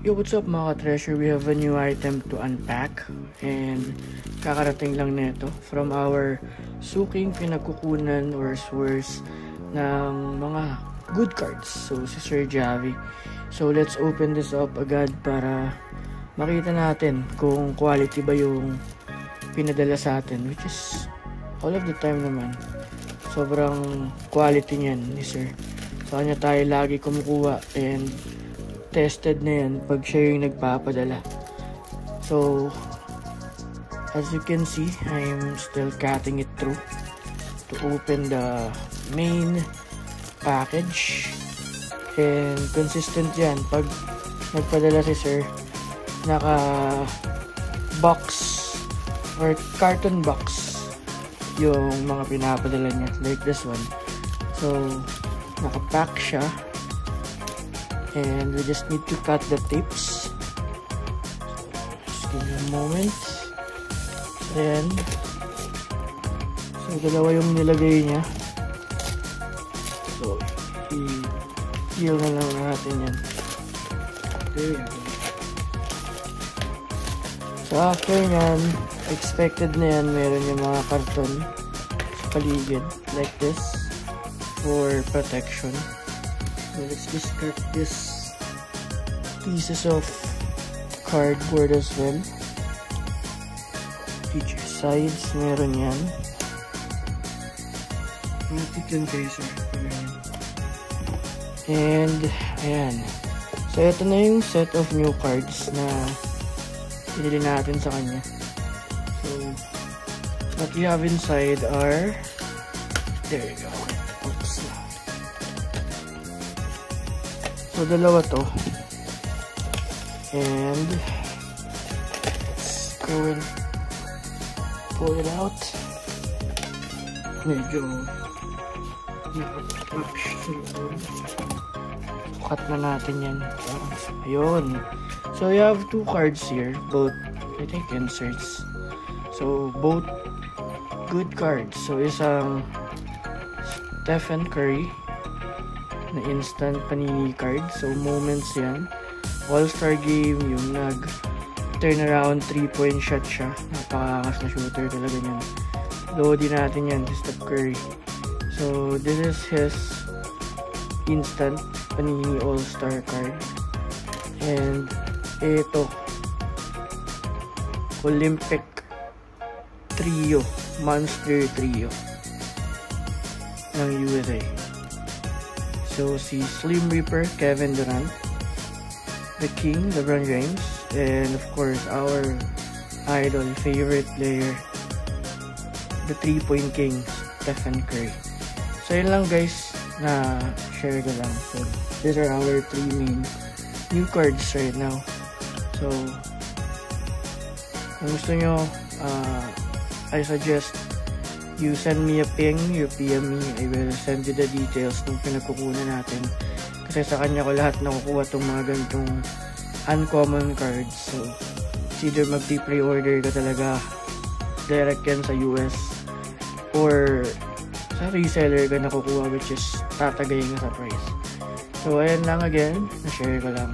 Yo, what's up mga ka-treasure? We have a new item to unpack and kakarating lang nito from our suking pinagkukunan or source ng mga good cards. So, si Sir Javi. So, let's open this up agad para makita natin kung quality ba yung pinadala sa atin, which is all of the time naman. Sobrang quality niyan ni Sir. Sa kanya tayo lagi kumukuha and tested na yan pag siya yung nagpapadala. So, as you can see, I'm still cutting it through to open the main package. And consistent yan. Pag nagpadala si Sir, naka box or carton box yung mga pinapadala niya. Like this one. So, naka-pack siya. And we just need to cut the tips. Just give me a moment. Then, so dalawa yung nilagay niya. So, i-peel na lang natin yan. There you go. So after yan, expected na yan, meron yung mga karton sa paligid. Like this. For protection. So let's just cut this pieces of cardboard as well. Each sides, meron yan. Matik yung tracer. And, ayan. So, ito na yung set of new cards na pinili natin sa kanya. So, what we have inside are, there you go. So, dalawa to. And let's go and pull it out. Medyo cut na natin yan. Ayun. So, you have two cards here. Both, I think, inserts. So, both good cards. So, isang Stephen Curry na instant panini card. So, moments yan. All-Star game, yung nag-turnaround 3-point shot siya. Napakakas na shooter talaga niyan. Loadin natin yan, si Steph Curry. So, this is his instant panini All-Star card. And, ito, Olympic Trio, Monster Trio ng USA. So, si Slim Reaper, Kevin Durant, the King, LeBron James, and of course, our idol, favorite player, the 3-point king, Stephen Curry. So, yun lang guys, na share ko lang. So, these are our 3 main new cards right now. So, kung gusto nyo, I suggest you send me a ping, you PM me, I will send you the details ng pinagkukunan natin. Kasi sa kanya ko lahat nakukuha itong mga ganitong uncommon cards. So, it's either mag-pre-order ka talaga, direct yan sa US, or sa reseller ka nakukuha, which is tatagayin ka sa price. So, ayan lang again, na-share ko lang.